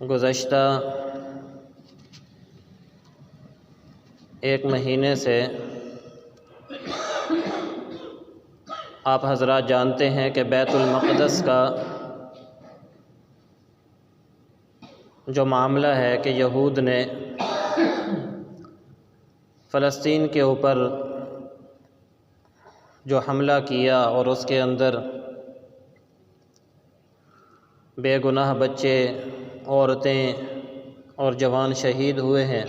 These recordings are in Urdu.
گزشتہ ایک مہینے سے آپ حضرات جانتے ہیں کہ بیت المقدس کا جو معاملہ ہے کہ یہود نے فلسطین کے اوپر جو حملہ کیا اور اس کے اندر بے گناہ بچے، عورتیں اور جوان شہید ہوئے ہیں،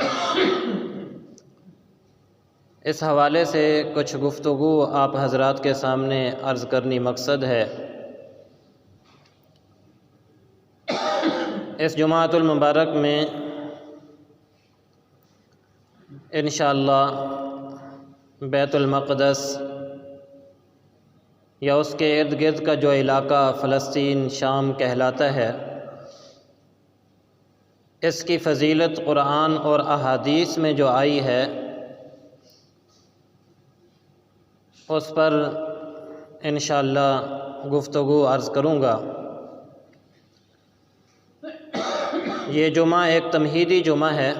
اس حوالے سے کچھ گفتگو آپ حضرات کے سامنے عرض کرنی مقصد ہے۔ اس جمعۃ المبارک میں انشاءاللہ بیت المقدس یا اس کے ارد گرد کا جو علاقہ فلسطین شام کہلاتا ہے، اس کی فضیلت قرآن اور احادیث میں جو آئی ہے اس پر انشاءاللہ گفتگو عرض کروں گا۔ یہ جمعہ ایک تمہیدی جمعہ ہے،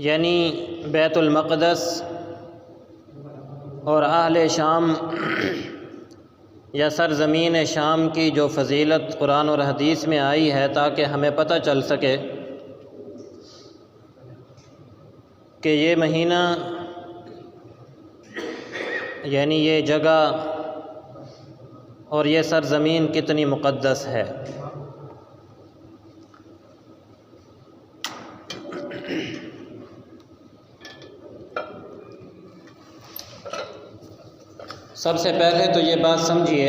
یعنی بیت المقدس اور اہل شام یا سرزمین شام کی جو فضیلت قرآن اور حدیث میں آئی ہے، تاکہ ہمیں پتہ چل سکے کہ یہ مہینہ یعنی یہ جگہ اور یہ سرزمین کتنی مقدس ہے۔ سب سے پہلے تو یہ بات سمجھیے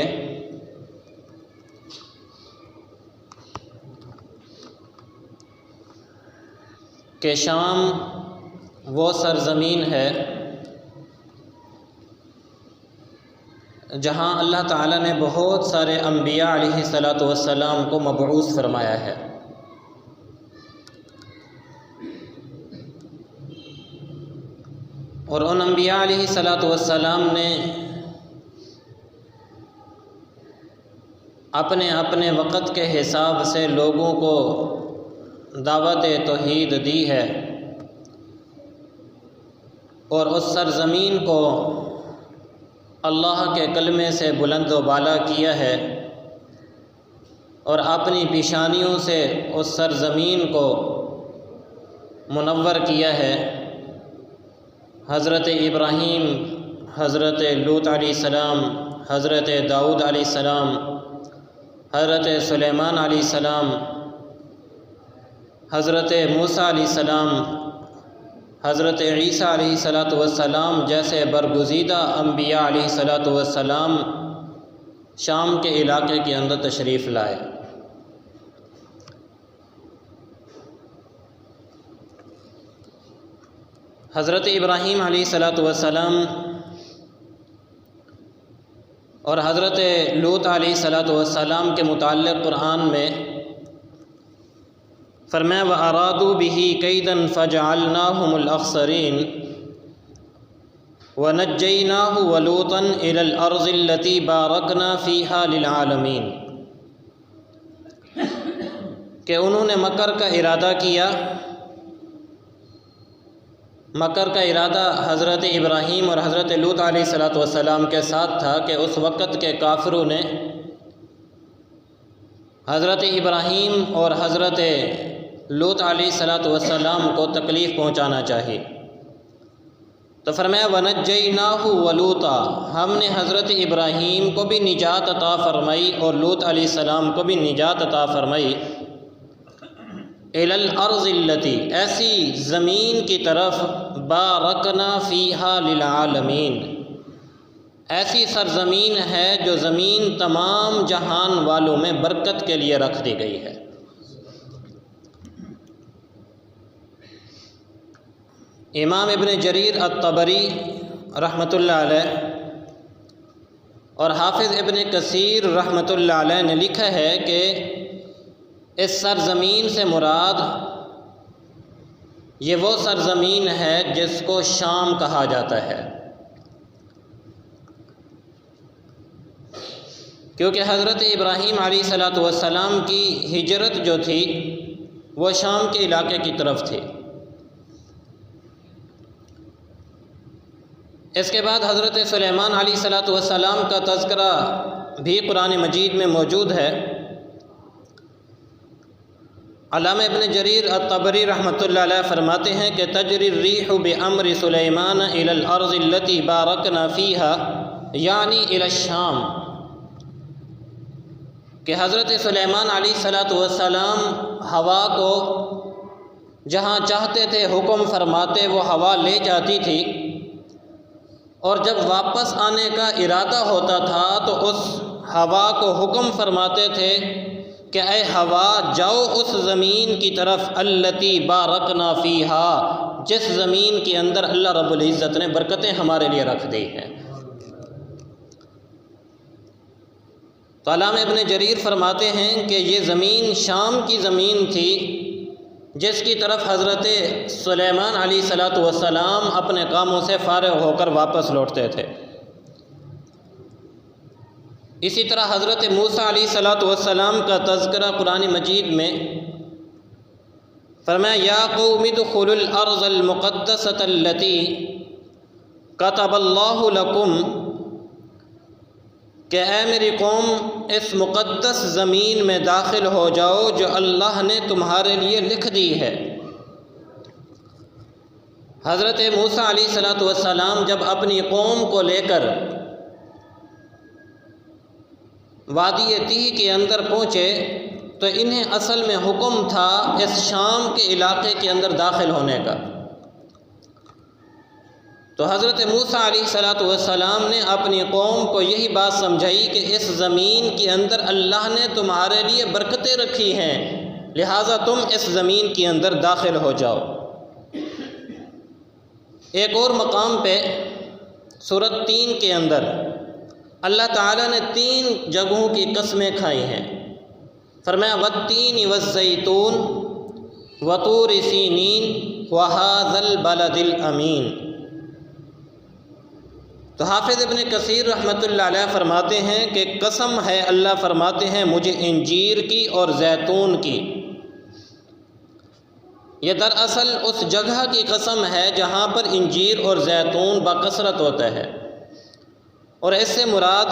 کہ شام وہ سرزمین ہے جہاں اللہ تعالیٰ نے بہت سارے انبیاء علیہ السلام کو مبعوث فرمایا ہے، اور ان انبیاء علیہ السلام نے اپنے اپنے وقت کے حساب سے لوگوں کو دعوت توحید دی ہے، اور اس سرزمین کو اللہ کے کلمے سے بلند و بالا کیا ہے، اور اپنی پیشانیوں سے اس سرزمین کو منور کیا ہے۔ حضرت ابراہیم، حضرت لوط علیہ السلام، حضرت داؤد علیہ السلام، حضرت سلیمان علیہ السلام، حضرت موسیٰ علیہ السلام، حضرت عیسیٰ علیہ السلام جیسے برگزیدہ انبیاء علیہ السلام شام کے علاقے کے اندر تشریف لائے۔ حضرت ابراہیم علیہ السلام اور حضرت لوط علیہ السلام کے متعلق قرآن میں فرمایا وَأَرَادُوا بِهِ كَيْدًا فَجَعَلْنَاهُمُ الْأَخْسَرِينَ وَنَجَّيْنَاهُ وَلُوطًا إِلَى الْأَرْضِ الَّتِي بَارَكْنَا فِيهَا لِلْعَالَمِينَ، کہ انہوں نے مکر کا ارادہ کیا۔ مکر کا ارادہ حضرت ابراہیم اور حضرت لوط علیہ السلام کے ساتھ تھا کہ اس وقت کے کافروں نے حضرت ابراہیم اور حضرت لوط علیہ السلام کو تکلیف پہنچانا چاہیے، تو فرمایا وَنَجَّيْنَاهُ وَلُوطًا، ہم نے حضرت ابراہیم کو بھی نجات عطا فرمائی اور لوط علیہ السلام کو بھی نجات عطا فرمائی، إِلَى الْأَرْضِ الَّتِي، ایسی زمین کی طرف بارکنا فیہا للعالمین، ایسی سرزمین ہے جو زمین تمام جہان والوں میں برکت کے لیے رکھ دی گئی ہے۔ امام ابن جریر الطبری رحمۃ اللہ علیہ اور حافظ ابن کثیر رحمۃ اللہ علیہ نے لکھا ہے کہ اس سرزمین سے مراد یہ وہ سرزمین ہے جس کو شام کہا جاتا ہے۔ کیونکہ حضرت ابراہیم علیہ الصلاۃ والسلام کی ہجرت جو تھی وہ شام کے علاقے کی طرف تھی۔ اس کے بعد حضرت سلیمان علیہ الصلاۃ والسلام کا تذکرہ بھی قرآن مجید میں موجود ہے۔ علامہ ابن جریر الطبری رحمۃ اللہ علیہ فرماتے ہیں کہ تجری الریح بامر سلیمان الی الارض التي بارکنا فیها یعنی الی الشام، کہ حضرت سلیمان علیہ الصلاۃ والسلام ہوا کو جہاں چاہتے تھے حکم فرماتے وہ ہوا لے جاتی تھی، اور جب واپس آنے کا ارادہ ہوتا تھا تو اس ہوا کو حکم فرماتے تھے کہ اے ہوا جاؤ اس زمین کی طرف التی بارکنا فیہا، جس زمین کے اندر اللہ رب العزت نے برکتیں ہمارے لیے رکھ دی ہیں۔ تو علامہ ابن جریر فرماتے ہیں کہ یہ زمین شام کی زمین تھی جس کی طرف حضرت سلیمان علیہ الصلاۃ والسلام اپنے کاموں سے فارغ ہو کر واپس لوٹتے تھے۔ اسی طرح حضرت موسیٰ علیہ الصلاۃ والسلام کا تذکرہ قرآن مجید میں فرمایا یا قوم ادخلوا الارض المقدسۃ التی کتب اللہ لکم، کہ اے میری قوم اس مقدس زمین میں داخل ہو جاؤ جو اللہ نے تمہارے لیے لکھ دی ہے۔ حضرت موسیٰ علیہ الصلاۃ والسلام جب اپنی قوم کو لے کر وادی تیہ کے اندر پہنچے تو انہیں اصل میں حکم تھا اس شام کے علاقے کے اندر داخل ہونے کا۔ تو حضرت موسیٰ علیہ الصلاۃ والسلام نے اپنی قوم کو یہی بات سمجھائی کہ اس زمین کے اندر اللہ نے تمہارے لیے برکتیں رکھی ہیں، لہٰذا تم اس زمین کے اندر داخل ہو جاؤ۔ ایک اور مقام پہ سورۃ 3 کے اندر اللہ تعالیٰ نے 3 جگہوں کی قسمیں کھائی ہیں۔ فرمایا والتین والزیتون وطور سینین وہذا البلد الامین۔ تو حافظ ابن کثیر رحمۃ اللہ علیہ فرماتے ہیں کہ قسم ہے، اللہ فرماتے ہیں مجھے انجیر کی اور زیتون کی۔ یہ دراصل اس جگہ کی قسم ہے جہاں پر انجیر اور زیتون بکثرت ہوتا ہے، اور اس سے مراد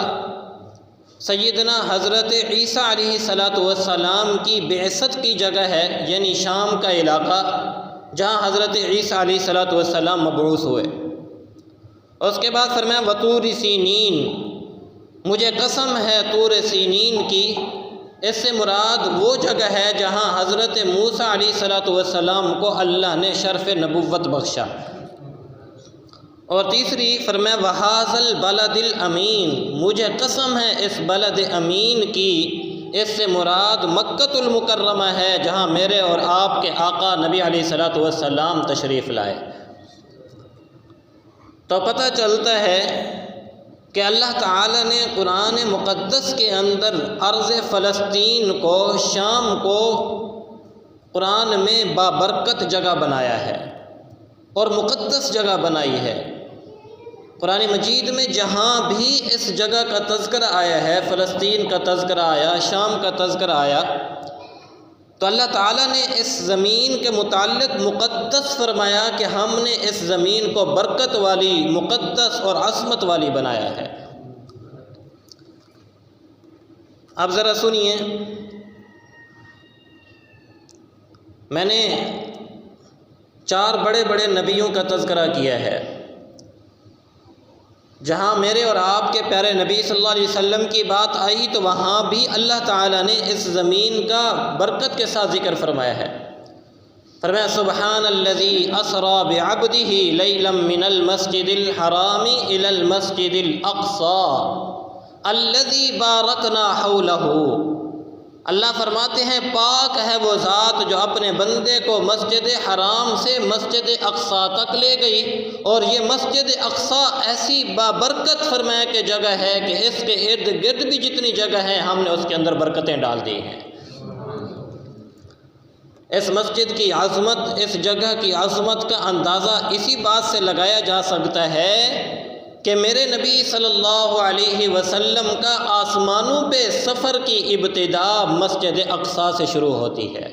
سیدنا حضرت عیسیٰ علیہ الصلاۃ والسلام کی بعثت کی جگہ ہے، یعنی شام کا علاقہ جہاں حضرت عیسیٰ علیہ الصلاۃ والسلام مبعوث ہوئے۔ اس کے بعد فرمایا وطور سینین، مجھے قسم ہے طور سینین کی، اس سے مراد وہ جگہ ہے جہاں حضرت موسیٰ علیہ الصلاۃ والسلام کو اللہ نے شرف نبوت بخشا۔ اور تیسری فرمایا وہذا البلد الامین، مجھے قسم ہے اس بلد امین کی، اس سے مراد مکۃ المکرمہ ہے جہاں میرے اور آپ کے آقا نبی علیہ الصلاۃ والسلام تشریف لائے۔ تو پتہ چلتا ہے کہ اللہ تعالیٰ نے قرآن مقدس کے اندر ارض فلسطین کو، شام کو قرآن میں بابرکت جگہ بنایا ہے اور مقدس جگہ بنائی ہے۔ قرآن مجید میں جہاں بھی اس جگہ کا تذکرہ آیا ہے، فلسطین کا تذکرہ آیا، شام کا تذکرہ آیا، تو اللہ تعالیٰ نے اس زمین کے متعلق مقدس فرمایا کہ ہم نے اس زمین کو برکت والی، مقدس اور عظمت والی بنایا ہے۔ اب ذرا سنیے، میں نے 4 بڑے بڑے نبیوں کا تذکرہ کیا ہے، جہاں میرے اور آپ کے پیارے نبی صلی اللہ علیہ وسلم کی بات آئی تو وہاں بھی اللہ تعالیٰ نے اس زمین کا برکت کے ساتھ ذکر فرمایا ہے۔ فرمایا سبحان الذی اسری بعبدہ لیلا من المسجد الحرام الی المسجد الاقصی الذی بارکنا حولہ۔ اللہ فرماتے ہیں پاک ہے وہ ذات جو اپنے بندے کو مسجد حرام سے مسجد اقصی تک لے گئی، اور یہ مسجد اقصی ایسی بابرکت فرمایا کہ جگہ ہے کہ اس کے ارد گرد بھی جتنی جگہ ہے ہم نے اس کے اندر برکتیں ڈال دی ہیں۔ اس مسجد کی عظمت، اس جگہ کی عظمت کا اندازہ اسی بات سے لگایا جا سکتا ہے کہ میرے نبی صلی اللہ علیہ وسلم کا آسمانوں پہ سفر کی ابتدا مسجد اقصیٰ سے شروع ہوتی ہے،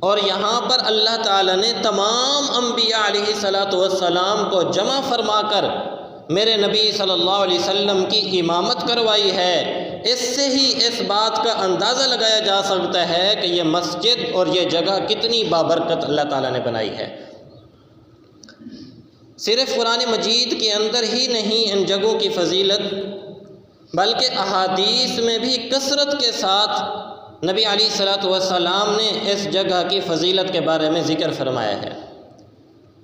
اور یہاں پر اللہ تعالیٰ نے تمام انبیاء علیہ السلام کو جمع فرما کر میرے نبی صلی اللہ علیہ وسلم کی امامت کروائی ہے۔ اس سے ہی اس بات کا اندازہ لگایا جا سکتا ہے کہ یہ مسجد اور یہ جگہ کتنی بابرکت اللہ تعالیٰ نے بنائی ہے۔ صرف قرآن مجید کے اندر ہی نہیں ان جگہوں کی فضیلت، بلکہ احادیث میں بھی کثرت کے ساتھ نبی علیہ السلام نے اس جگہ کی فضیلت کے بارے میں ذکر فرمایا ہے۔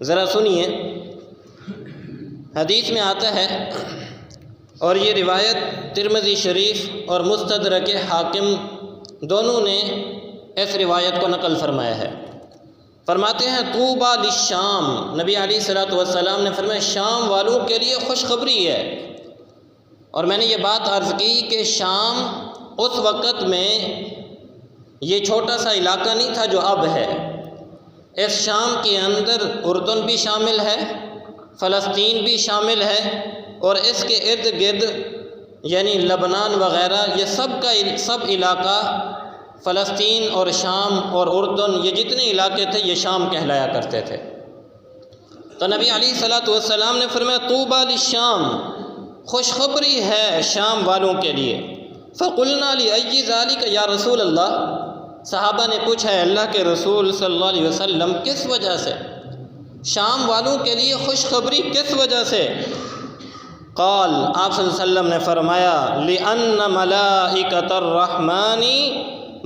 ذرا سنیے، حدیث میں آتا ہے، اور یہ روایت ترمذی شریف اور مستدرک حاکم دونوں نے اس روایت کو نقل فرمایا ہے۔ فرماتے ہیں طوبیٰ للشام، نبی علیہ السلام نے فرمایا شام والوں کے لیے خوشخبری ہے۔ اور میں نے یہ بات عرض کی کہ شام اس وقت میں یہ چھوٹا سا علاقہ نہیں تھا جو اب ہے۔ اس شام کے اندر اردن بھی شامل ہے، فلسطین بھی شامل ہے، اور اس کے ارد گرد یعنی لبنان وغیرہ یہ سب علاقہ فلسطین اور شام اور اردن یہ جتنے علاقے تھے یہ شام کہلایا کرتے تھے۔ تو نبی علیہ السلام نے فرمایا طوبیٰ للشام، خوشخبری ہے شام والوں کے لیے۔ فقلنا لأی ذالک یا رسول اللہ، صحابہ نے پوچھا ہے اللہ کے رسول صلی اللہ علیہ وسلم کس وجہ سے، شام والوں کے لیے خوشخبری کس وجہ سے؟ قال، آپ صلی اللہ علیہ وسلم نے فرمایا لأن ملائکۃ الرحمن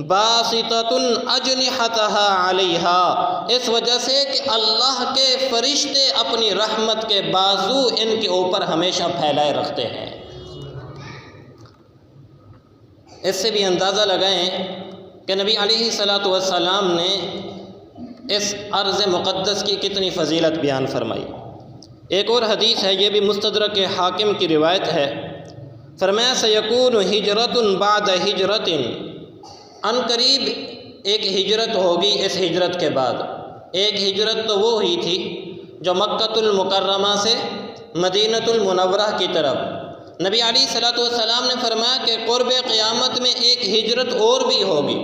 باسطۃ اجنحتها علیہا، اس وجہ سے کہ اللہ کے فرشتے اپنی رحمت کے بازو ان کے اوپر ہمیشہ پھیلائے رکھتے ہیں۔ اس سے بھی اندازہ لگائیں کہ نبی علیہ السلام نے اس ارض مقدس کی کتنی فضیلت بیان فرمائی۔ ایک اور حدیث ہے، یہ بھی مستدرک حاکم کی روایت ہے، فرمایا سیکون ہجرت بعد ہجرت، ان قریب ایک ہجرت ہوگی اس ہجرت کے بعد۔ ایک ہجرت تو وہ ہوئی تھی جو مکۃ المکرمہ سے مدینۃ المنورہ کی طرف، نبی علیہ السلام نے فرمایا کہ قرب قیامت میں ایک ہجرت اور بھی ہوگی،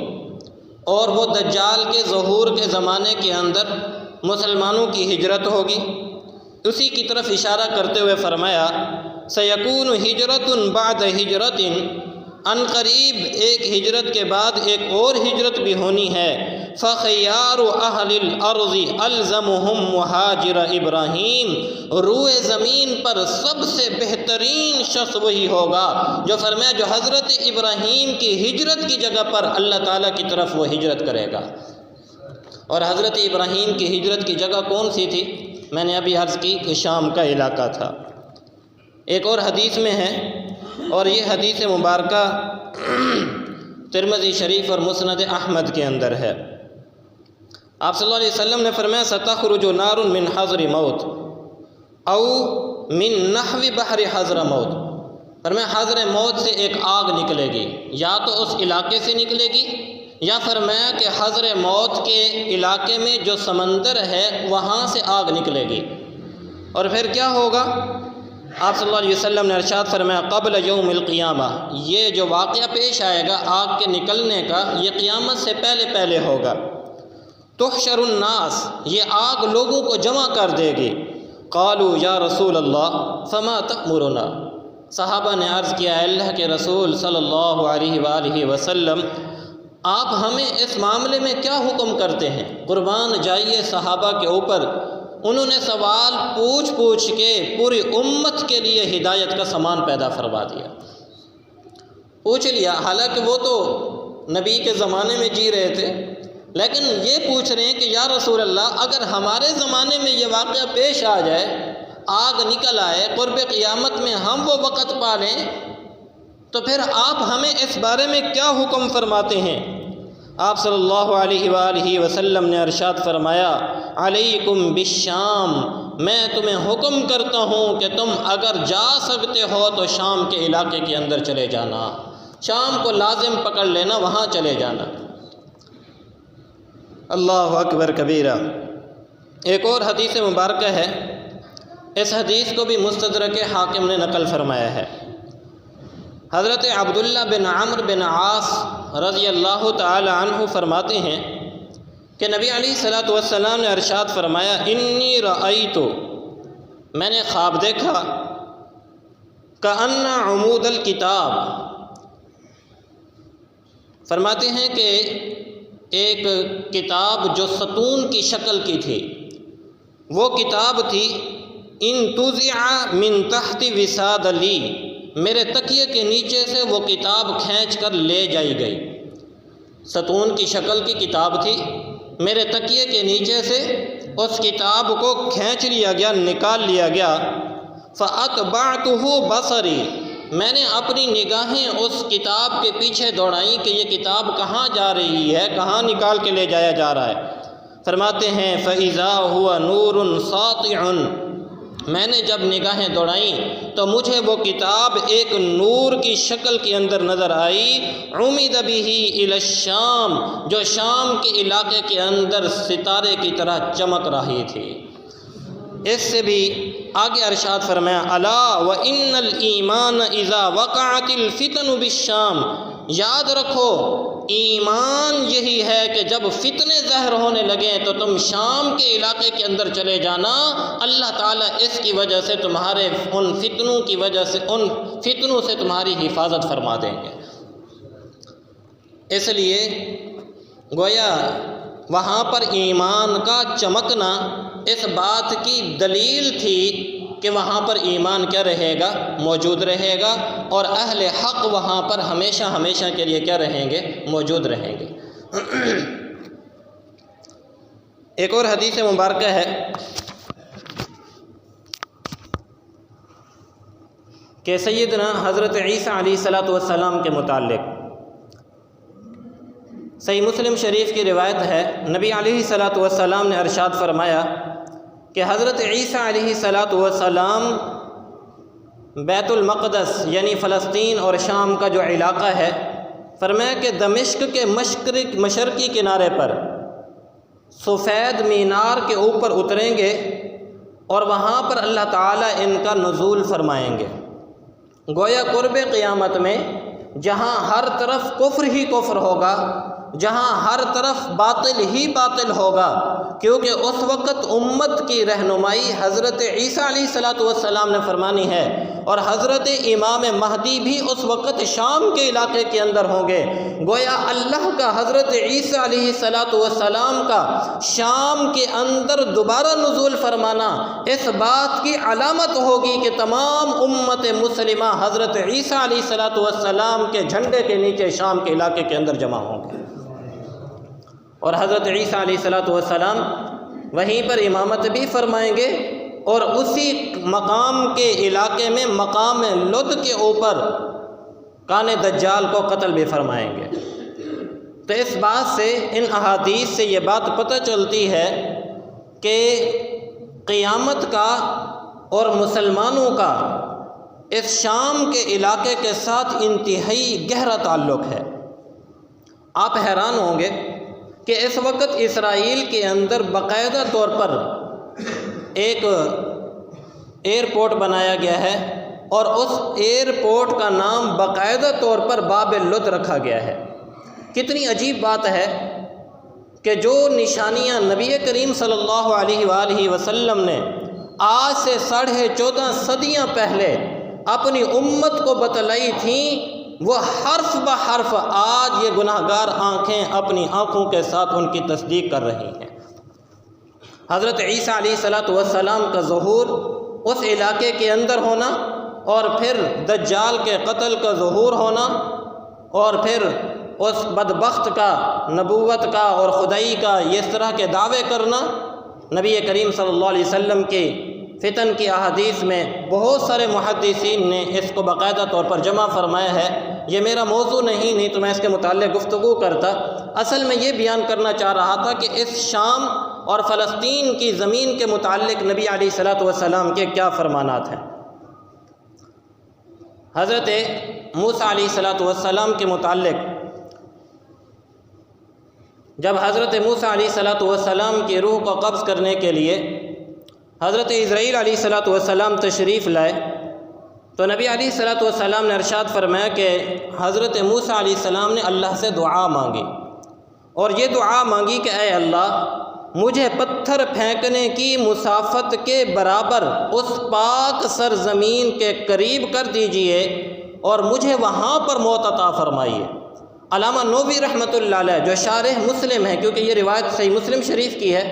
اور وہ دجال کے ظہور کے زمانے کے اندر مسلمانوں کی ہجرت ہوگی۔ اسی کی طرف اشارہ کرتے ہوئے فرمایا سیکون ہجرت بعد ہجرت، ان قریب ایک ہجرت کے بعد ایک اور ہجرت بھی ہونی ہے۔ فخیار اہل الارض الزمہم مہاجر ابراہیم، روئے زمین پر سب سے بہترین شخص وہی ہوگا جو فرمایا جو حضرت ابراہیم کی ہجرت کی جگہ پر اللہ تعالیٰ کی طرف وہ ہجرت کرے گا۔ اور حضرت ابراہیم کی ہجرت کی جگہ کون سی تھی؟ میں نے ابھی عرض کی کہ شام کا علاقہ تھا۔ ایک اور حدیث میں ہے، اور یہ حدیث مبارکہ ترمذی شریف اور مسند احمد کے اندر ہے۔ آپ صلی اللہ علیہ وسلم نے فرمایا ستخرج نار من حضر موت او من نحو بحر حضر موت، فرمایا حضر موت سے ایک آگ نکلے گی، یا تو اس علاقے سے نکلے گی، یا فرمایا کہ حضر موت کے علاقے میں جو سمندر ہے وہاں سے آگ نکلے گی۔ اور پھر کیا ہوگا؟ آپ صلی اللہ علیہ وسلم نے ارشاد فرمایا قبل یوم القیامہ، یہ جو واقعہ پیش آئے گا آگ کے نکلنے کا یہ قیامت سے پہلے ہوگا۔ تحشر الناس، یہ آگ لوگوں کو جمع کر دے گی۔ قالوا یا رسول اللہ فما تأمرنا، صحابہ نے عرض کیا اے اللہ کے رسول صلی اللہ علیہ وآلہ وسلم آپ ہمیں اس معاملے میں کیا حکم کرتے ہیں؟ قربان جائیے صحابہ کے اوپر، انہوں نے سوال پوچھ کے پوری امت کے لیے ہدایت کا سامان پیدا فرما دیا۔ پوچھ لیا، حالانکہ وہ تو نبی کے زمانے میں جی رہے تھے، لیکن یہ پوچھ رہے ہیں کہ یا رسول اللہ اگر ہمارے زمانے میں یہ واقعہ پیش آ جائے، آگ نکل آئے، قرب قیامت میں ہم وہ وقت پا لیں، تو پھر آپ ہمیں اس بارے میں کیا حکم فرماتے ہیں؟ آپ صلی اللہ علیہ وآلہ وسلم نے ارشاد فرمایا علیکم بالشام، میں تمہیں حکم کرتا ہوں کہ تم اگر جا سکتے ہو تو شام کے علاقے کے اندر چلے جانا، شام کو لازم پکڑ لینا، وہاں چلے جانا۔ اللہ اکبر کبیرہ۔ ایک اور حدیث مبارکہ ہے، اس حدیث کو بھی مستدرک حاکم نے نقل فرمایا ہے۔ حضرت عبداللہ بن عمرو بن عاص رضی اللہ تعالی عنہ فرماتے ہیں کہ نبی علیہ الصلوۃ والسلام نے ارشاد فرمایا، انی رأیت، میں نے خواب دیکھا، کأن عمود الکتاب، فرماتے ہیں کہ ایک کتاب جو ستون کی شکل کی تھی، وہ کتاب تھی، انتزع من تحت وساد لی، میرے تکیے کے نیچے سے وہ کتاب کھینچ کر لے جائی گئی۔ ستون کی شکل کی کتاب تھی، میرے تکیے کے نیچے سے اس کتاب کو کھینچ لیا گیا، نکال لیا گیا۔ فَأَتْبَعْتُهُ بَصَرِي، میں نے اپنی نگاہیں اس کتاب کے پیچھے دوڑائیں کہ یہ کتاب کہاں جا رہی ہے، کہاں نکال کے لے جایا جا رہا ہے۔ فرماتے ہیں فَإِذَا هُوَ نُورٌ سَاطِعٌ، میں نے جب نگاہیں دوڑائیں تو مجھے وہ کتاب ایک نور کی شکل کے اندر نظر آئی، عُمِدَ بِهِ إِلَى الشام، جو شام کے علاقے کے اندر ستارے کی طرح چمک رہی تھی۔ اس سے بھی آگے ارشاد فرمایا، الا وَإِنَّ الْإِيمَانَ إِذَا وَقَعَتِ الْفِتَنُ بِالشَّامِ، یاد رکھو ایمان یہی ہے کہ جب فتنے ظاہر ہونے لگیں تو تم شام کے علاقے کے اندر چلے جانا، اللہ تعالیٰ اس کی وجہ سے تمہارے ان فتنوں کی وجہ سے، ان فتنوں سے تمہاری حفاظت فرما دیں گے۔ اس لیے گویا وہاں پر ایمان کا چمکنا اس بات کی دلیل تھی کہ وہاں پر ایمان کیا رہے گا، موجود رہے گا، اور اہل حق وہاں پر ہمیشہ ہمیشہ کے لیے کیا رہیں گے، موجود رہیں گے۔ ایک اور حدیث مبارکہ ہے کہ سیدنا حضرت عیسیٰ علیہ الصلوۃ والسلام کے متعلق صحیح مسلم شریف کی روایت ہے، نبی علیہ الصلوۃ والسلام نے ارشاد فرمایا کہ حضرت عیسیٰ علیہ الصلوۃ والسلام بیت المقدس یعنی فلسطین اور شام کا جو علاقہ ہے، فرمایا کہ دمشق کے مشرقی کنارے پر سفید مینار کے اوپر اتریں گے اور وہاں پر اللہ تعالیٰ ان کا نزول فرمائیں گے۔ گویا قرب قیامت میں جہاں ہر طرف کفر ہی کفر ہوگا، جہاں ہر طرف باطل ہی باطل ہوگا، کیونکہ اس وقت امت کی رہنمائی حضرت عیسیٰ علیہ الصلوۃ والسلام نے فرمانی ہے، اور حضرت امام مہدی بھی اس وقت شام کے علاقے کے اندر ہوں گے۔ گویا اللہ کا حضرت عیسیٰ علیہ الصلوۃ والسلام کا شام کے اندر دوبارہ نزول فرمانا اس بات کی علامت ہوگی کہ تمام امت مسلمہ حضرت عیسیٰ علیہ الصلوۃ والسلام کے جھنڈے کے نیچے شام کے علاقے کے اندر جمع ہوں گے، اور حضرت عیسیٰ علیہ الصلوۃ والسلام وہیں پر امامت بھی فرمائیں گے، اور اسی مقام کے علاقے میں مقام لد کے اوپر کان دجال کو قتل بھی فرمائیں گے۔ تو اس بات سے، ان احادیث سے یہ بات پتہ چلتی ہے کہ قیامت کا اور مسلمانوں کا اس شام کے علاقے کے ساتھ انتہائی گہرا تعلق ہے۔ آپ حیران ہوں گے کہ اس وقت اسرائیل کے اندر باقاعدہ طور پر ایک ایئرپورٹ بنایا گیا ہے، اور اس ایئرپورٹ کا نام باقاعدہ طور پر باب لد رکھا گیا ہے۔ کتنی عجیب بات ہے کہ جو نشانیاں نبی کریم صلی اللہ علیہ وآلہ وسلم نے آج سے 14.5 صدیاں پہلے اپنی امت کو بتلائی تھیں، وہ حرف بحرف آج یہ گناہگار آنکھیں اپنی آنکھوں کے ساتھ ان کی تصدیق کر رہی ہیں۔ حضرت عیسیٰ علیہ الصلوۃ والسلام کا ظہور اس علاقے کے اندر ہونا، اور پھر دجال کے قتل کا ظہور ہونا، اور پھر اس بدبخت کا نبوت کا اور خدائی کا اس طرح کے دعوے کرنا، نبی کریم صلی اللہ علیہ وسلم کی فتن کی احادیث میں بہت سارے محدثین نے اس کو باقاعدہ طور پر جمع فرمایا ہے۔ یہ میرا موضوع نہیں تو میں اس کے متعلق گفتگو کرتا۔ اصل میں یہ بیان کرنا چاہ رہا تھا کہ اس شام اور فلسطین کی زمین کے متعلق نبی علیہ الصلوۃ والسلام کے کیا فرمانات ہیں۔ حضرت موسیٰ علیہ الصلوۃ والسلام کے متعلق جب حضرت موسیٰ علیہ الصلوۃ والسلام کی روح کو قبض کرنے کے لیے حضرت اسرائیل علیہ الصلوۃ والسلام تشریف لائے تو نبی علیہ الصلوۃ والسلام نے ارشاد فرمایا کہ حضرت موسیٰ علیہ السلام نے اللہ سے دعا مانگی اور یہ دعا مانگی کہ اے اللہ مجھے پتھر پھینکنے کی مسافت کے برابر اس پاک سرزمین کے قریب کر دیجئے اور مجھے وہاں پر موت عطا فرمائیے۔ علامہ نووی رحمۃ اللہ علیہ جو شارح مسلم ہے، کیونکہ یہ روایت صحیح مسلم شریف کی ہے،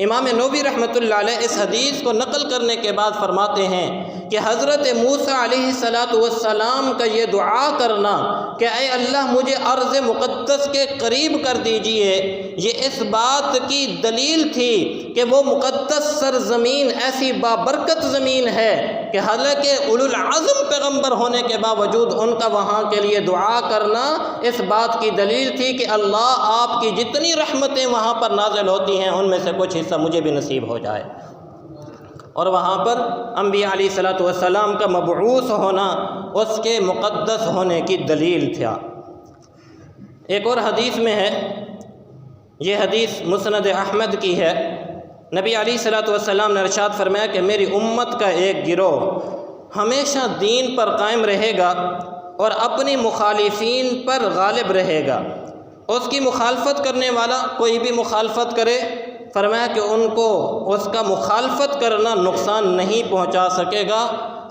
امام نووی رحمۃ اللہ علیہ اس حدیث کو نقل کرنے کے بعد فرماتے ہیں کہ حضرت موسیٰ علیہ السلام کا یہ دعا کرنا کہ اے اللہ مجھے ارض مقدس کے قریب کر دیجئے، یہ اس بات کی دلیل تھی کہ وہ مقدس سرزمین ایسی بابرکت زمین ہے کہ حالانکہ اولو العزم پیغمبر ہونے کے باوجود ان کا وہاں کے لیے دعا کرنا اس بات کی دلیل تھی کہ اللہ آپ کی جتنی رحمتیں وہاں پر نازل ہوتی ہیں ان میں سے کچھ حصہ مجھے بھی نصیب ہو جائے۔ اور وہاں پر انبیاء علیہ الصلوۃ والسلام کا مبعوث ہونا اس کے مقدس ہونے کی دلیل تھا۔ ایک اور حدیث میں ہے، یہ حدیث مسند احمد کی ہے، نبی علیہ الصلوۃ والسلام نے ارشاد فرمایا کہ میری امت کا ایک گروہ ہمیشہ دین پر قائم رہے گا اور اپنی مخالفین پر غالب رہے گا۔ اس کی مخالفت کرنے والا کوئی بھی مخالفت کرے، فرمایا کہ ان کو اس کا مخالفت کرنا نقصان نہیں پہنچا سکے گا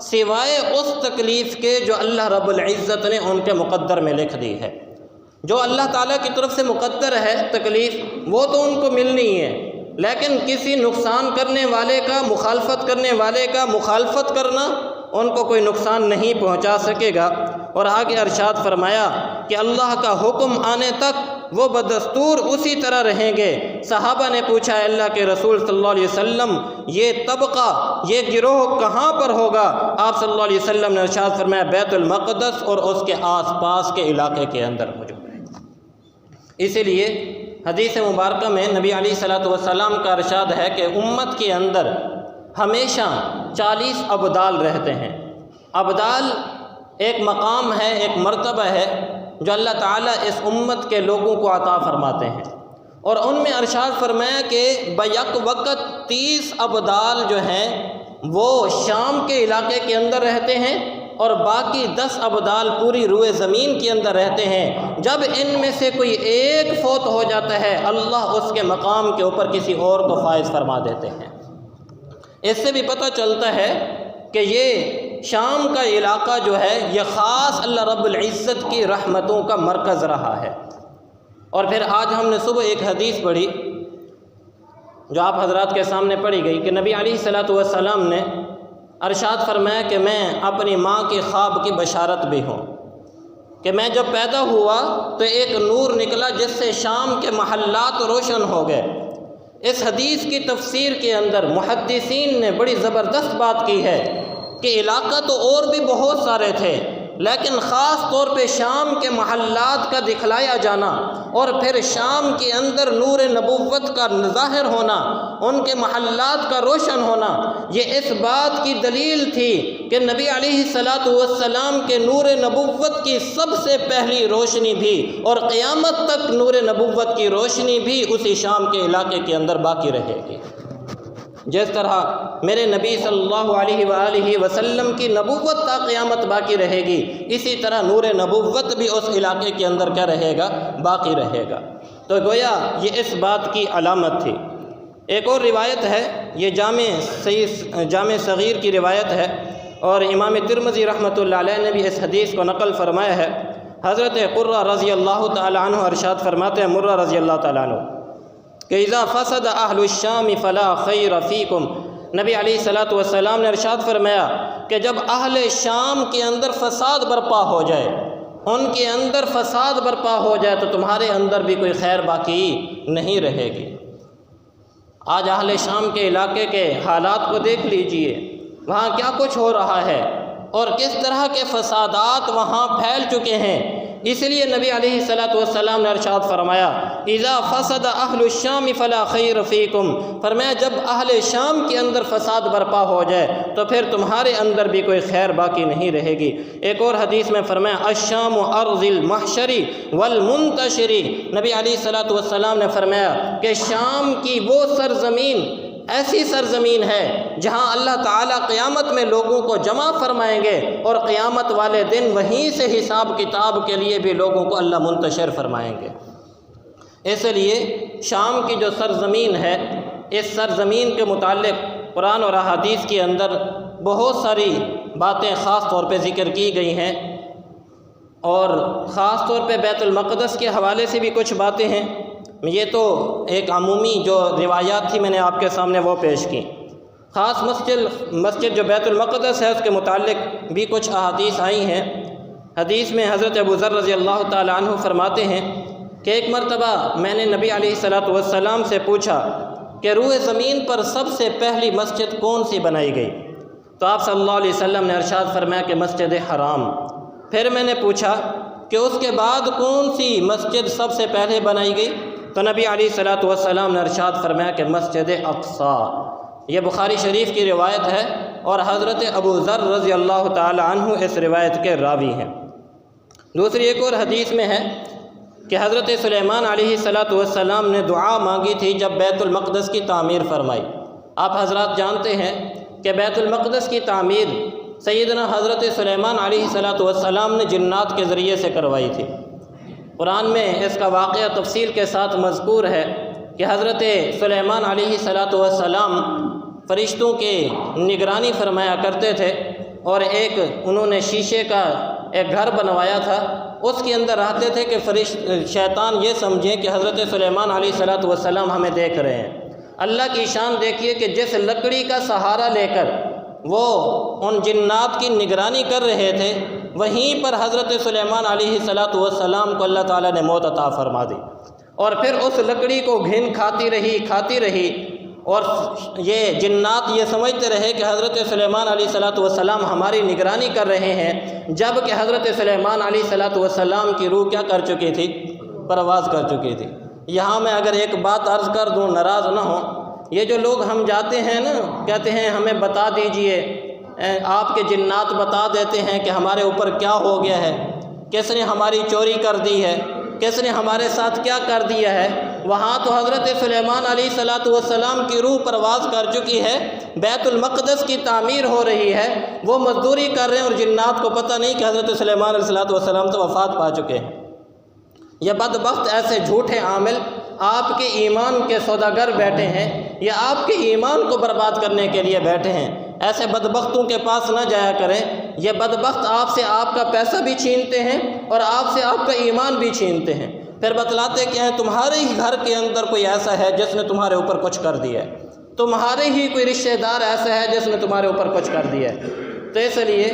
سوائے اس تکلیف کے جو اللہ رب العزت نے ان کے مقدر میں لکھ دی ہے۔ جو اللہ تعالیٰ کی طرف سے مقدر ہے تکلیف وہ تو ان کو ملنی ہے، لیکن کسی نقصان کرنے والے کا، مخالفت کرنے والے کا مخالفت کرنا ان کو کوئی نقصان نہیں پہنچا سکے گا۔ اور آگے ارشاد فرمایا کہ اللہ کا حکم آنے تک وہ بدستور اسی طرح رہیں گے۔ صحابہ نے پوچھا اللہ کے رسول صلی اللہ علیہ وسلم یہ طبقہ، یہ گروہ کہاں پر ہوگا؟ آپ صلی اللہ علیہ وسلم نے ارشاد فرمایا بیت المقدس اور اس کے آس پاس کے علاقے کے اندر موجود ہے۔ اسی لیے حدیث مبارکہ میں نبی علیہ الصلوۃ والسلام کا ارشاد ہے کہ امت کے اندر ہمیشہ 40 ابدال رہتے ہیں۔ ابدال ایک مقام ہے، ایک مرتبہ ہے جو اللہ تعالیٰ اس امت کے لوگوں کو عطا فرماتے ہیں، اور ان میں ارشاد فرمایا کہ بیک وقت 30 ابدال جو ہیں وہ شام کے علاقے کے اندر رہتے ہیں اور باقی 10 ابدال پوری روئے زمین کے اندر رہتے ہیں۔ جب ان میں سے کوئی ایک فوت ہو جاتا ہے اللہ اس کے مقام کے اوپر کسی اور کو فائز فرما دیتے ہیں۔ اس سے بھی پتہ چلتا ہے کہ یہ شام کا علاقہ جو ہے یہ خاص اللہ رب العزت کی رحمتوں کا مرکز رہا ہے۔ اور پھر آج ہم نے صبح ایک حدیث پڑھی جو آپ حضرات کے سامنے پڑھی گئی کہ نبی علیہ الصلوۃ والسلام نے ارشاد فرمایا کہ میں اپنی ماں کے خواب کی بشارت بھی ہوں کہ میں جب پیدا ہوا تو ایک نور نکلا جس سے شام کے محلات روشن ہو گئے۔ اس حدیث کی تفسیر کے اندر محدثین نے بڑی زبردست بات کی ہے کہ علاقہ تو اور بھی بہت سارے تھے لیکن خاص طور پہ شام کے محلات کا دکھلایا جانا اور پھر شام کے اندر نور نبوت کا ظاہر ہونا، ان کے محلات کا روشن ہونا، یہ اس بات کی دلیل تھی کہ نبی علیہ الصلوۃ والسلام کے نور نبوت کی سب سے پہلی روشنی بھی اور قیامت تک نور نبوت کی روشنی بھی اسی شام کے علاقے کے اندر باقی رہے گی۔ جس طرح میرے نبی صلی اللہ علیہ وآلہ وسلم کی نبوت تا قیامت باقی رہے گی، اسی طرح نور نبوت بھی اس علاقے کے اندر کیا رہے گا؟ باقی رہے گا۔ تو گویا یہ اس بات کی علامت تھی۔ ایک اور روایت ہے، یہ جامع صغیر کی روایت ہے اور امام ترمذی رحمۃ اللہ علیہ نے بھی اس حدیث کو نقل فرمایا ہے۔ حضرت قرہ رضی اللہ تعالی عنہ ارشاد فرماتے ہیں، مرہ رضی اللہ تعالی عنہ کہ اذا فسد اہل الشام فلا خیر فیکم، نبی علیہ الصلوۃ والسلام نے ارشاد فرمایا کہ جب اہل شام کے اندر فساد برپا ہو جائے، ان کے اندر فساد برپا ہو جائے تو تمہارے اندر بھی کوئی خیر باقی نہیں رہے گی۔ آج اہل شام کے علاقے کے حالات کو دیکھ لیجئے، وہاں کیا کچھ ہو رہا ہے اور کس طرح کے فسادات وہاں پھیل چکے ہیں۔ اس لیے نبی علیہ الصلوۃ والسلام نے ارشاد فرمایا اذا فسد اہل الشام فلا خیر فیکم، فرمایا جب اہل شام کے اندر فساد برپا ہو جائے تو پھر تمہارے اندر بھی کوئی خیر باقی نہیں رہے گی۔ ایک اور حدیث میں فرمایا الشام ارض المحشر والمنتشر، نبی علیہ الصلوۃ والسلام نے فرمایا کہ شام کی وہ سرزمین ایسی سرزمین ہے جہاں اللہ تعالیٰ قیامت میں لوگوں کو جمع فرمائیں گے اور قیامت والے دن وہیں سے حساب کتاب کے لیے بھی لوگوں کو اللہ منتشر فرمائیں گے۔ اس لیے شام کی جو سرزمین ہے، اس سرزمین کے متعلق قرآن اور احادیث کے اندر بہت ساری باتیں خاص طور پہ ذکر کی گئی ہیں، اور خاص طور پہ بیت المقدس کے حوالے سے بھی کچھ باتیں ہیں۔ یہ تو ایک عمومی جو روایات تھی میں نے آپ کے سامنے وہ پیش کی۔ خاص مسجد جو بیت المقدس ہے اس کے متعلق بھی کچھ احادیث آئی ہیں۔ حدیث میں حضرت ابو ذر رضی اللہ تعالی عنہ فرماتے ہیں کہ ایک مرتبہ میں نے نبی علیہ الصلوۃ والسلام سے پوچھا کہ روئے زمین پر سب سے پہلی مسجد کون سی بنائی گئی؟ تو آپ صلی اللہ علیہ وسلم نے ارشاد فرمایا کہ مسجد حرام۔ پھر میں نے پوچھا کہ اس کے بعد کون سی مسجد سب سے پہلے بنائی گئی؟ تو نبی علیہ الصلوۃ والسلام نے ارشاد فرمایا کہ مسجد اقصیٰ۔ یہ بخاری شریف کی روایت ہے اور حضرت ابو ذر رضی اللہ تعالی عنہ اس روایت کے راوی ہیں۔ دوسری ایک اور حدیث میں ہے کہ حضرت سلیمان علیہ الصلوۃ والسلام نے دعا مانگی تھی جب بیت المقدس کی تعمیر فرمائی۔ آپ حضرات جانتے ہیں کہ بیت المقدس کی تعمیر سیدنا حضرت سلیمان علیہ الصلوۃ والسلام نے جنات کے ذریعے سے کروائی تھی۔ قرآن میں اس کا واقعہ تفصیل کے ساتھ مذکور ہے کہ حضرت سلیمان علیہ الصلوۃ والسلام فرشتوں کے نگرانی فرمایا کرتے تھے، اور ایک انہوں نے شیشے کا ایک گھر بنوایا تھا، اس کے اندر رہتے تھے کہ شیطان یہ سمجھیں کہ حضرت سلیمان علیہ الصلوۃ والسلام ہمیں دیکھ رہے ہیں۔ اللہ کی شان دیکھیے کہ جس لکڑی کا سہارا لے کر وہ ان جنات کی نگرانی کر رہے تھے، وہیں پر حضرت سلیمان علیہ الصلوۃ والسلام کو اللہ تعالیٰ نے موت عطا فرما دی، اور پھر اس لکڑی کو گھن کھاتی رہی، اور یہ جنات یہ سمجھتے رہے کہ حضرت سلیمان علیہ الصلوۃ والسلام ہماری نگرانی کر رہے ہیں، جب کہ حضرت سلیمان علیہ الصلوۃ والسلام کی روح کیا کر چکی تھی؟ پرواز کر چکی تھی۔ یہاں میں اگر ایک بات عرض کر دوں، ناراض نہ ہوں، یہ جو لوگ ہم جاتے ہیں نا، کہتے ہیں ہمیں بتا دیجئے، آپ کے جنات بتا دیتے ہیں کہ ہمارے اوپر کیا ہو گیا ہے، کس نے ہماری چوری کر دی ہے، کس نے ہمارے ساتھ کیا کر دیا ہے۔ وہاں تو حضرت سلیمان علیہ الصلوۃ والسلام کی روح پرواز کر چکی ہے، بیت المقدس کی تعمیر ہو رہی ہے، وہ مزدوری کر رہے ہیں، اور جنات کو پتہ نہیں کہ حضرت سلیمان علیہ الصلوۃ والسلام تو وفات پا چکے ہیں۔ یہ بدبخت ایسے جھوٹے عامل آپ کے ایمان کے سوداگر بیٹھے ہیں، یا آپ کے ایمان کو برباد کرنے کے لیے بیٹھے ہیں۔ ایسے بدبختوں کے پاس نہ جایا کریں، یہ بدبخت آپ سے آپ کا پیسہ بھی چھینتے ہیں اور آپ سے آپ کا ایمان بھی چھینتے ہیں، پھر بتلاتے کہ ہیں تمہارے ہی گھر کے اندر کوئی ایسا ہے جس نے تمہارے اوپر کچھ کر دیا ہے، تمہارے ہی کوئی رشتہ دار ایسا ہے جس نے تمہارے اوپر کچھ کر دیا ہے۔ تو اس لیے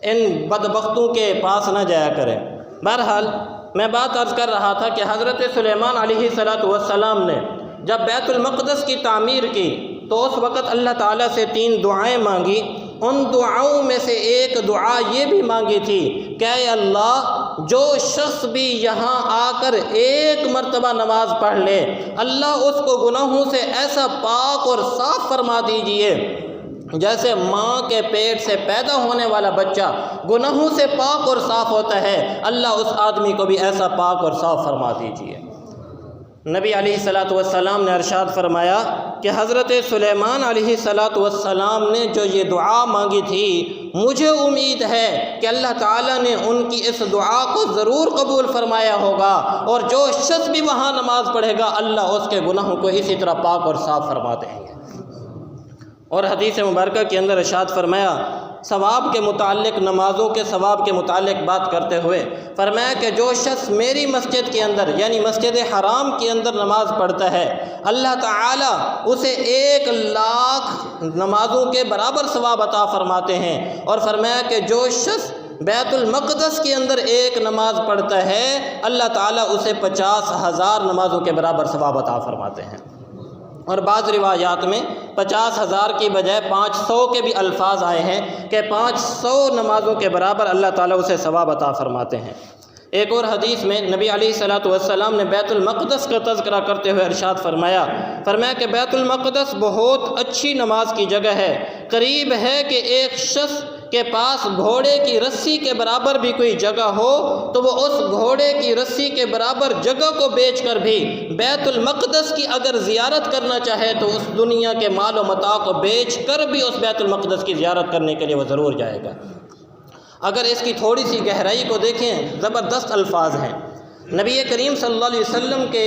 ان بدبختوں کے پاس نہ جایا کریں۔ بہرحال میں بات عرض کر رہا تھا کہ حضرت سلیمان علیہ الصلوۃ والسلام نے جب بیت المقدس کی تعمیر کی تو اس وقت اللہ تعالیٰ سے 3 دعائیں مانگی۔ ان دعاؤں میں سے ایک دعا یہ بھی مانگی تھی کہ اے اللہ، جو شخص بھی یہاں آ کر ایک مرتبہ نماز پڑھ لے، اللہ اس کو گناہوں سے ایسا پاک اور صاف فرما دیجئے جیسے ماں کے پیٹ سے پیدا ہونے والا بچہ گناہوں سے پاک اور صاف ہوتا ہے، اللہ اس آدمی کو بھی ایسا پاک اور صاف فرما دیجئے۔ نبی علیہ الصلوۃ والسلام نے ارشاد فرمایا کہ حضرت سلیمان علیہ الصلوۃ والسلام نے جو یہ دعا مانگی تھی، مجھے امید ہے کہ اللہ تعالیٰ نے ان کی اس دعا کو ضرور قبول فرمایا ہوگا، اور جو شخص بھی وہاں نماز پڑھے گا اللہ اس کے گناہوں کو اسی طرح پاک اور صاف فرما دیں گے۔ اور حدیث مبارکہ کے اندر ارشاد فرمایا ثواب کے متعلق، نمازوں کے ثواب کے متعلق بات کرتے ہوئے فرمایا کہ جو شخص میری مسجد کے اندر یعنی مسجد حرام کے اندر نماز پڑھتا ہے، اللہ تعالیٰ اسے 1,00,000 نمازوں کے برابر ثواب عطا فرماتے ہیں۔ اور فرمایا کہ جو شخص بیت المقدس کے اندر ایک نماز پڑھتا ہے، اللہ تعالیٰ اسے 50,000 نمازوں کے برابر ثواب عطا فرماتے ہیں۔ اور بعض روایات میں 50,000 کی بجائے 500 کے بھی الفاظ آئے ہیں کہ 500 نمازوں کے برابر اللہ تعالیٰ اسے ثواب عطا فرماتے ہیں۔ ایک اور حدیث میں نبی علیہ الصلوۃ والسلام نے بیت المقدس کا تذکرہ کرتے ہوئے ارشاد فرمایا کہ بیت المقدس بہت اچھی نماز کی جگہ ہے، قریب ہے کہ ایک شخص کے پاس گھوڑے کی رسی کے برابر بھی کوئی جگہ ہو تو وہ اس گھوڑے کی رسی کے برابر جگہ کو بیچ کر بھی بیت المقدس کی اگر زیارت کرنا چاہے تو اس دنیا کے مال و متاع کو بیچ کر بھی اس بیت المقدس کی زیارت کرنے کے لیے وہ ضرور جائے گا۔ اگر اس کی تھوڑی سی گہرائی کو دیکھیں، زبردست الفاظ ہیں۔ نبی کریم صلی اللہ علیہ وسلم کے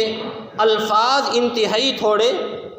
الفاظ انتہائی تھوڑے،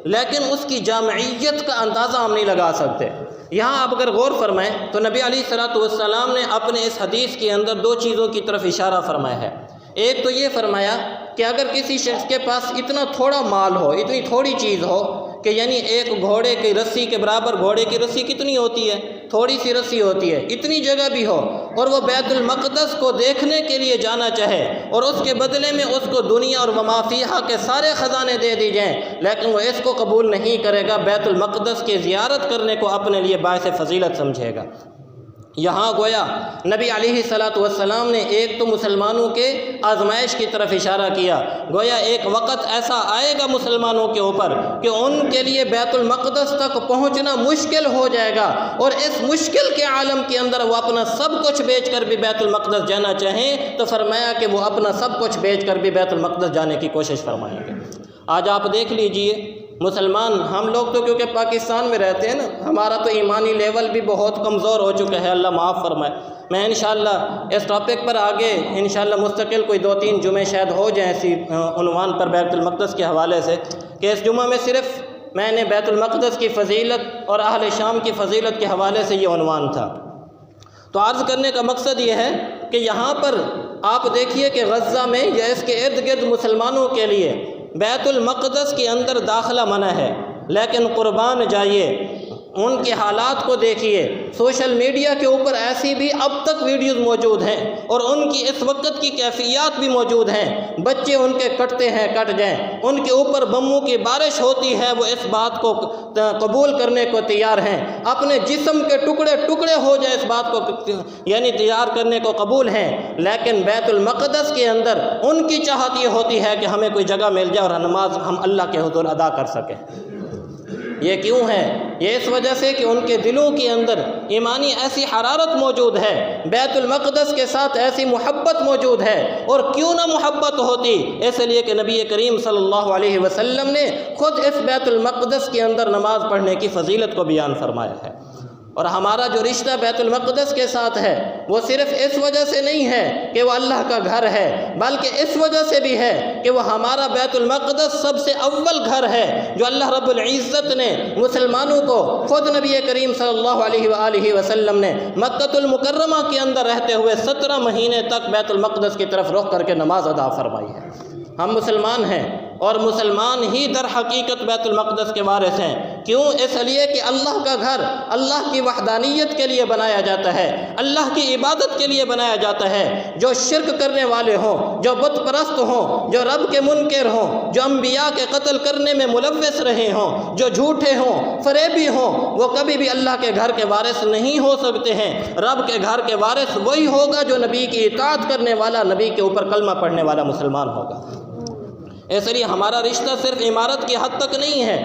لیکن اس کی جامعیت کا اندازہ ہم نہیں لگا سکتے۔ یہاں آپ اگر غور فرمائیں تو نبی علیہ الصلوۃ والسلام نے اپنے اس حدیث کے اندر دو چیزوں کی طرف اشارہ فرمایا ہے۔ ایک تو یہ فرمایا کہ اگر کسی شخص کے پاس اتنا تھوڑا مال ہو، اتنی تھوڑی چیز ہو کہ یعنی ایک گھوڑے کی رسی کے برابر، گھوڑے کی رسی کتنی ہوتی ہے؟ تھوڑی سی رسی ہوتی ہے، اتنی جگہ بھی ہو اور وہ بیت المقدس کو دیکھنے کے لیے جانا چاہے اور اس کے بدلے میں اس کو دنیا اور وما فیہا کے سارے خزانے دے دی جائیں، لیکن وہ اس کو قبول نہیں کرے گا، بیت المقدس کی زیارت کرنے کو اپنے لیے باعث فضیلت سمجھے گا۔ یہاں گویا نبی علیہ الصلوۃ والسلام نے ایک تو مسلمانوں کے آزمائش کی طرف اشارہ کیا، گویا ایک وقت ایسا آئے گا مسلمانوں کے اوپر کہ ان کے لیے بیت المقدس تک پہنچنا مشکل ہو جائے گا، اور اس مشکل کے عالم کے اندر وہ اپنا سب کچھ بیچ کر بھی بیت المقدس جانا چاہیں تو فرمایا کہ وہ اپنا سب کچھ بیچ کر بھی بیت المقدس جانے کی کوشش فرمائیں گے۔ آج آپ دیکھ لیجئے مسلمان، ہم لوگ تو کیونکہ پاکستان میں رہتے ہیں نا، ہمارا تو ایمانی لیول بھی بہت کمزور ہو چکا ہے، اللہ معاف فرمائے۔ میں انشاءاللہ اس ٹاپک پر آگے انشاءاللہ مستقل کوئی 2-3 جمعے شاید ہو جائیں اسی عنوان پر بیت المقدس کے حوالے سے، کہ اس جمعہ میں صرف میں نے بیت المقدس کی فضیلت اور اہل شام کی فضیلت کے حوالے سے یہ عنوان تھا۔ تو عرض کرنے کا مقصد یہ ہے کہ یہاں پر آپ دیکھیے کہ غزہ میں یا اس کے ارد گرد مسلمانوں کے لیے بیت المقدس کے اندر داخلہ منع ہے، لیکن قربان جائیے ان کے حالات کو دیکھیے۔ سوشل میڈیا کے اوپر ایسی بھی اب تک ویڈیوز موجود ہیں اور ان کی اس وقت کی کیفیات بھی موجود ہیں، بچے ان کے کٹتے ہیں، کٹ جائیں، ان کے اوپر بموں کی بارش ہوتی ہے، وہ اس بات کو قبول کرنے کو تیار ہیں، اپنے جسم کے ٹکڑے ٹکڑے ہو جائے اس بات کو یعنی تیار کرنے کو قبول ہیں، لیکن بیت المقدس کے اندر ان کی چاہت یہ ہوتی ہے کہ ہمیں کوئی جگہ مل جائے اور نماز ہم اللہ کے حضور ادا کر سکیں۔ یہ کیوں ہے؟ یہ اس وجہ سے کہ ان کے دلوں کے اندر ایمانی ایسی حرارت موجود ہے، بیت المقدس کے ساتھ ایسی محبت موجود ہے، اور کیوں نہ محبت ہوتی، اس لیے کہ نبی کریم صلی اللہ علیہ وسلم نے خود اس بیت المقدس کے اندر نماز پڑھنے کی فضیلت کو بیان فرمایا ہے۔ اور ہمارا جو رشتہ بیت المقدس کے ساتھ ہے وہ صرف اس وجہ سے نہیں ہے کہ وہ اللہ کا گھر ہے، بلکہ اس وجہ سے بھی ہے کہ وہ ہمارا بیت المقدس سب سے اول گھر ہے جو اللہ رب العزت نے مسلمانوں کو، خود نبی کریم صلی اللہ علیہ وآلہ وسلم نے مکۃ المکرمہ کے اندر رہتے ہوئے 17 مہینے تک بیت المقدس کی طرف رخ کر کے نماز ادا فرمائی ہے۔ ہم مسلمان ہیں اور مسلمان ہی در حقیقت بیت المقدس کے وارث ہیں۔ کیوں؟ اس لیے کہ اللہ کا گھر اللہ کی وحدانیت کے لیے بنایا جاتا ہے، اللہ کی عبادت کے لیے بنایا جاتا ہے۔ جو شرک کرنے والے ہوں، جو بت پرست ہوں، جو رب کے منکر ہوں، جو انبیاء کے قتل کرنے میں ملوث رہے ہوں، جو جھوٹے ہوں، فریبی ہوں، وہ کبھی بھی اللہ کے گھر کے وارث نہیں ہو سکتے ہیں۔ رب کے گھر کے وارث وہی ہوگا جو نبی کی اطاعت کرنے والا، نبی کے اوپر کلمہ پڑھنے والا مسلمان ہوگا۔ اس لیے ہمارا رشتہ صرف عمارت کی حد تک نہیں ہے،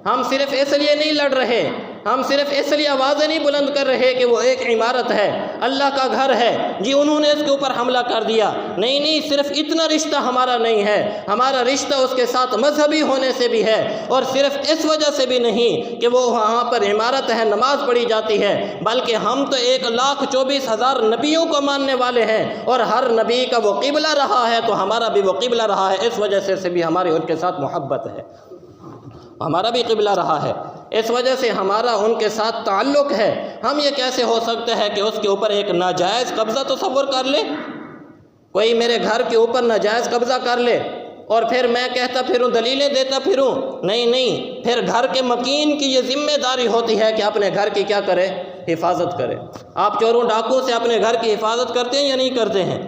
ہم صرف اس لیے نہیں لڑ رہے، ہم صرف اس لیے آوازیں نہیں بلند کر رہے کہ وہ ایک عمارت ہے، اللہ کا گھر ہے، جی انہوں نے اس کے اوپر حملہ کر دیا، نہیں، صرف اتنا رشتہ ہمارا نہیں ہے، ہمارا رشتہ اس کے ساتھ مذہبی ہونے سے بھی ہے، اور صرف اس وجہ سے بھی نہیں کہ وہ وہاں پر عمارت ہے، نماز پڑھی جاتی ہے، بلکہ ہم تو 1,24,000 نبیوں کو ماننے والے ہیں، اور ہر نبی کا وہ قبلہ رہا ہے تو ہمارا بھی وہ قبلہ رہا ہے، اس وجہ سے بھی ہماری ان کے ساتھ محبت ہے، ہمارا بھی قبلہ رہا ہے، اس وجہ سے ہمارا ان کے ساتھ تعلق ہے۔ ہم یہ کیسے ہو سکتا ہے کہ اس کے اوپر ایک ناجائز قبضہ تصور کر لے؟ کوئی میرے گھر کے اوپر ناجائز قبضہ کر لے اور پھر میں کہتا پھروں، دلیلیں دیتا پھروں؟ نہیں، پھر گھر کے مکین کی یہ ذمہ داری ہوتی ہے کہ اپنے گھر کی کیا کرے؟ حفاظت کرے۔ آپ چوروں ڈاکوں سے اپنے گھر کی حفاظت کرتے ہیں یا نہیں کرتے ہیں؟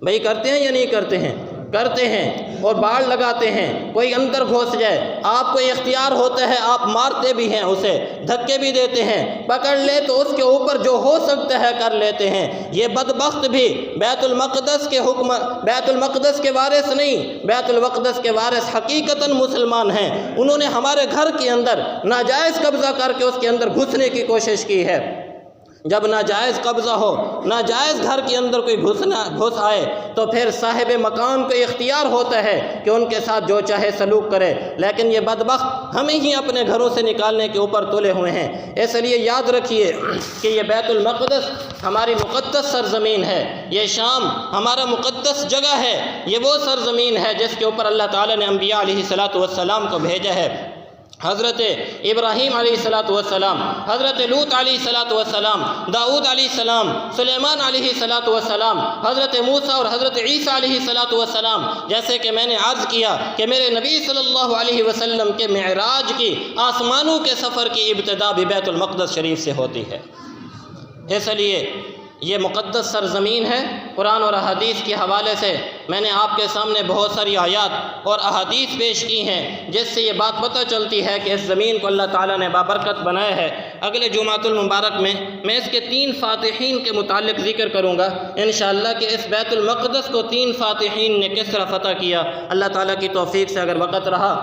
بھائی کرتے ہیں یا نہیں کرتے ہیں؟ کرتے ہیں، اور باڑ لگاتے ہیں، کوئی اندر گھس جائے آپ کو اختیار ہوتا ہے، آپ مارتے بھی ہیں، اسے دھکے بھی دیتے ہیں، پکڑ لے تو اس کے اوپر جو ہو سکتا ہے کر لیتے ہیں۔ یہ بدبخت بھی بیت المقدس کے بیت المقدس کے وارث نہیں، بیت المقدس کے وارث حقیقتاً مسلمان ہیں، انہوں نے ہمارے گھر کے اندر ناجائز قبضہ کر کے اس کے اندر گھسنے کی کوشش کی ہے۔ جب ناجائز قبضہ ہو، ناجائز گھر کے اندر کوئی گھس آئے تو پھر صاحب مکان کو اختیار ہوتا ہے کہ ان کے ساتھ جو چاہے سلوک کرے، لیکن یہ بدبخت ہمیں ہی اپنے گھروں سے نکالنے کے اوپر تلے ہوئے ہیں۔ اس لیے یاد رکھیے کہ یہ بیت المقدس ہماری مقدس سرزمین ہے، یہ شام ہمارا مقدس جگہ ہے، یہ وہ سرزمین ہے جس کے اوپر اللہ تعالیٰ نے انبیاء علیہ السلام کو بھیجا ہے۔ حضرت ابراہیم علیہ السلام، حضرت لوط علیہ السلام، داؤد علیہ السلام، سلیمان علیہ السلام، حضرت موسیٰ اور حضرت عیسیٰ علیہ السلام، جیسے کہ میں نے عرض کیا کہ میرے نبی صلی اللہ علیہ وسلم کے معراج کی، آسمانوں کے سفر کی ابتدا بھی بیت المقدس شریف سے ہوتی ہے۔ اس لیے یہ مقدس سرزمین ہے۔ قرآن اور احادیث کے حوالے سے میں نے آپ کے سامنے بہت ساری آیات اور احادیث پیش کی ہیں جس سے یہ بات پتہ چلتی ہے کہ اس زمین کو اللہ تعالیٰ نے بابرکت بنایا ہے۔ اگلے جمعۃ المبارک میں اس کے 3 فاتحین کے متعلق ذکر کروں گا انشاءاللہ کہ اس بیت المقدس کو 3 فاتحین نے کس طرح فتح کیا۔ اللہ تعالیٰ کی توفیق سے اگر وقت رہا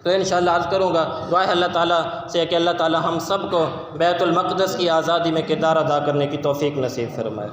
تو انشاءاللہ عرض کروں گا۔ دعا ہے اللہ تعالیٰ سے کہ اللہ تعالیٰ ہم سب کو بیت المقدس کی آزادی میں کردار ادا کرنے کی توفیق نصیب فرمائے۔